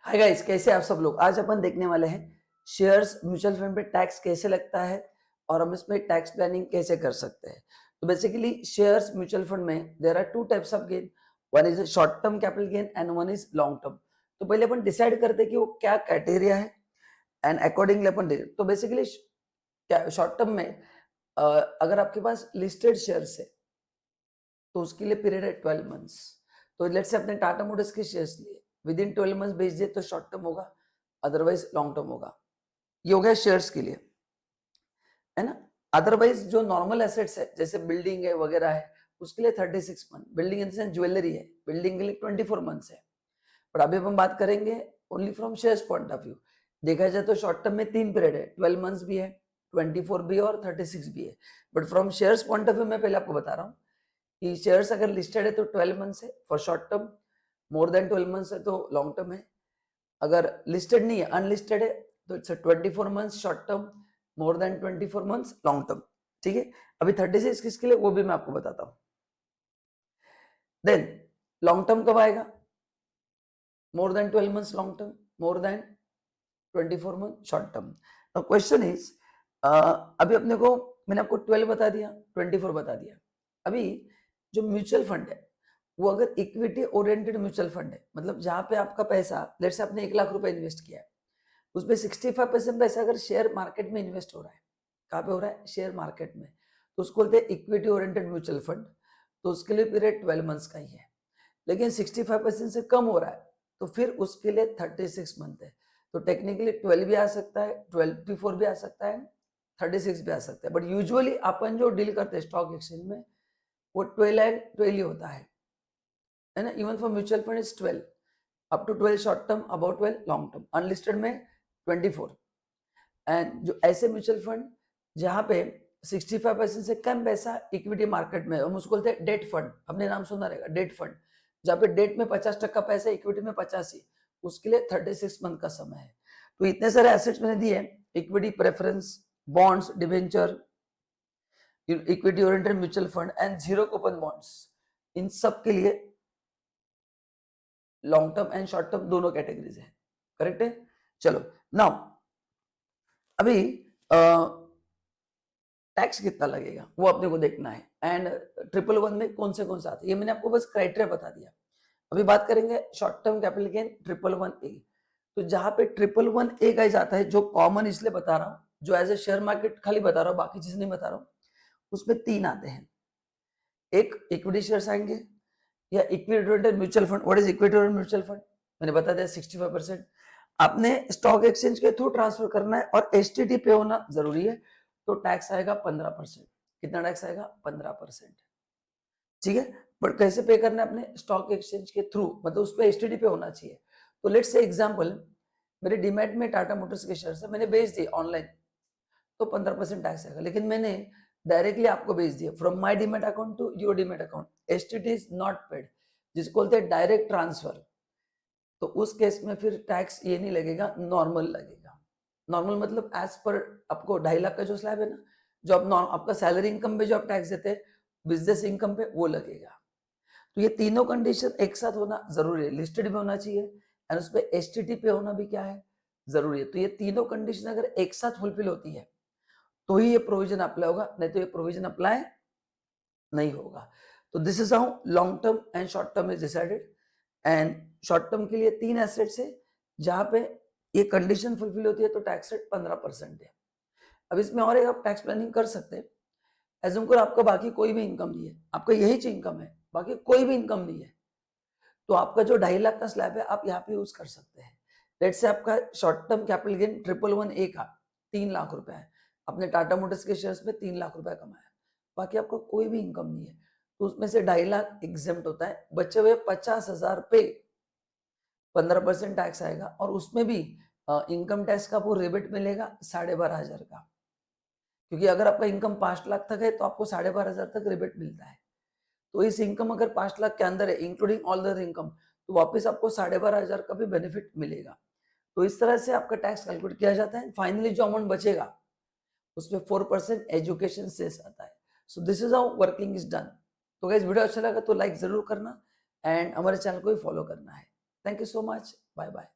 Hi guys, कैसे आप सब लोग। आज अपन देखने वाले हैं शेयर्स म्यूचुअल फंड पे टैक्स कैसे लगता है और हम इसमें टैक्स प्लानिंग कैसे कर सकते हैं। तो बेसिकली शेयर्स म्यूचुअल फंड में there are two types of gain. One is short term capital gain and one is long term. तो पहले अपन डिसाइड करते हैं कि वो क्या क्राइटेरिया है एंड अकॉर्डिंगली अपन तो बेसिकली शॉर्ट टर्म में अगर आपके पास लिस्टेड शेयर्स है तो उसके लिए पीरियड है 12 मंथ्स। तो लेट्स से अपने टाटा मोटर्स के शेयर्स लिए विद इन 12 मंथ्स बेच दिए तो शॉर्ट टर्म होगा, अदरवाइज लॉन्ग टर्म होगा। ये हो गया शेयर्स के लिए, है ना। अदरवाइज जो नॉर्मल एसेट्स है जैसे बिल्डिंग है वगैरह है उसके लिए 36 month. Building in sense jewellery है, बिल्डिंग के लिए 24 मंथ्स है। बट अभी हम बात करेंगे only from shares point of view. देखा जाए तो शॉर्ट टर्म में 3 पीरियड है, 12 मंथ्स भी है, 24 भी है और 36 भी है। But from shares point of view मैं पहले आपको बता रहा हूँ कि शेयर्स अगर लिस्टेड है तो 12 मंथ्स है for short term, more than 12 months है तो लॉन्ग टर्म है। अगर लिस्टेड नहीं है, अनलिस्टेड है तो it's 24 months short term, more than 24 months long term. ठीक है, अभी 36 किसके लिए वो भी मैं आपको बताता हूं। देन लॉन्ग टर्म कब आएगा? More than 12 months long term, more than 24 month short term. Now question is, अभी अपने को मैंने आपको 12 बता दिया, 24 बता दिया। अभी जो म्यूचुअल फंड है वो अगर इक्विटी ओरिएंटेड म्यूचुअल फंड है, मतलब जहां पे आपका पैसा, लेट्स से आपने 1 लाख रुपए इन्वेस्ट किया है, उसमें 65% पैसा अगर शेयर मार्केट में इन्वेस्ट हो रहा है, कहाँ पे हो रहा है? शेयर मार्केट में, तो उसको बोलते हैं इक्विटी ओरिएंटेड म्यूचुअल फंड। तो उसके लिए पीरियड 12 मंथ्स का ही है। लेकिन 65% से कम हो रहा है तो फिर उसके लिए 36 मंथ है। तो टेक्निकली 12 भी आ सकता है, 24 भी आ सकता है, 36 भी आ सकता है। बट यूजुअली अपन जो डील करते हैं स्टॉक एक्सचेंज में वो 12 एंड 12 ही होता है ना। Even for mutual fund is 12, up to 12 short term, about 12 long term, unlisted में 24। एंड जो ऐसे म्यूचुअल फंड जहां पे 65% से कम पैसा इक्विटी मार्केट में, हम उसको बोलते हैं डेट फंड, आपने नाम सुना रहेगा डेट फंड। जहाँ पे डेट में 50% पैसा, इक्विटी में 85, उसके लिए 36 मंथ का समय है। तो इतने सारे एसेट्स मैंने दिए, equity preference, bonds, debenture, equity oriented mutual fund and zero coupon bonds. इन सब के लिए long term and short term दोनों कैटेगरीज है, करेक्ट है। चलो नाउ अभी टैक्स कितना लगेगा वो अपने को देखना है एंड 111 में कौन से आते हैं ये मैंने आपको बस क्राइटेरिया बता दिया। अभी बात करेंगे short term capital gain 111A। तो जहां पे 111A का जाता है, जो कॉमन इसलिए बता रहा हूँ, जो एज ए शेयर मार्केट खाली बता रहा हूँ, बाकी चीज नहीं बता रहा हूँ। उसमें 3 आते हैं, एक इक्विटी शेयर्स आएंगे या equity mutual fund. What is equity mutual fund? मैंने बता दिया 65%। आपने स्टॉक एक्सचेंज के थ्रू ट्रांसफर करना है और एसटीटी पे होना जरूरी है, तो टैक्स आएगा 15%। कितना टैक्स आएगा? 15%। ठीक है, बट कैसे पे करना है? अपने स्टॉक एक्सचेंज के थ्रू, मतलब उस पर एसटीडी पे होना चाहिए। तो लेट्स से एग्जांपल, मेरे डीमैट में टाटा मोटर्स के शेयर मैंने बेच दिए ऑनलाइन, तो 15% टैक्स आएगा। लेकिन मैंने डायरेक्टली आपको भेज दिया from my demat account to your demat account, STT is not paid, जिसको बोलते हैं डायरेक्ट ट्रांसफर। तो उस केस में फिर टैक्स ये नहीं लगेगा, नॉर्मल लगेगा। नॉर्मल मतलब एज पर आपको 2.5 लाख का जो स्लैब है ना, जो आप आपका सैलरी इनकम पे जो आप टैक्स देते हैं, बिजनेस इनकम पे वो लगेगा। तो ये तीनों कंडीशन एक साथ होना जरूरी है, लिस्टेड भी होना चाहिए एंड उस पर एसटीटी पे होना भी क्या है? जरूरी है। तो ये तीनों कंडीशन अगर एक साथ फुलफिल होती है तो ही ये प्रोविजन अप्लाई होगा, नहीं तो ये प्रोविजन अप्लाई नहीं होगा। तो this is how long term and short term is decided. And short term के लिए 3 एसेट्स है जहां पे ये कंडीशन फुलफिल होती है तो टैक्स रेट 15% है। अब इसमें और एक आप टैक्स प्लानिंग कर सकते हैं। एज्यूम करो आपका बाकी कोई भी इनकम नहीं है, आपका यही इनकम है, बाकी कोई भी इनकम नहीं है, तो आपका जो 2.5 लाख का स्लैब है आप यहाँ पे यूज कर सकते हैं। लेट से आपका short term capital gain 111A का 3 लाख रुपए है, आपने टाटा मोटर्स के शेयर्स में 3 लाख रुपए कमाया, बाकी आपको कोई भी इनकम नहीं है, तो उसमें से 2.5 लाख एग्जेम्प्ट होता है, बचे हुए 50,000 पे 15% टैक्स आएगा। और उसमें भी इनकम टैक्स का आपको रिबेट मिलेगा 12,500 का, क्योंकि अगर आपका इनकम 5 लाख तक है तो आपको 12,500 तक रिबेट मिलता है। तो इस इनकम अगर 5 लाख के अंदर है इंक्लूडिंग ऑल अदर इनकम, तो वापस आपको 12,500 का भी बेनिफिट मिलेगा। तो इस तरह से आपका टैक्स कैलकुलेट किया जाता है। फाइनली जो अमाउंट बचेगा उसमें 4% एजुकेशन सेस आता है। So this is how working is done. तो गाइस, वीडियो अच्छा लगा तो लाइक जरूर करना एंड हमारे चैनल को भी फॉलो करना है। Thank you so much, bye bye.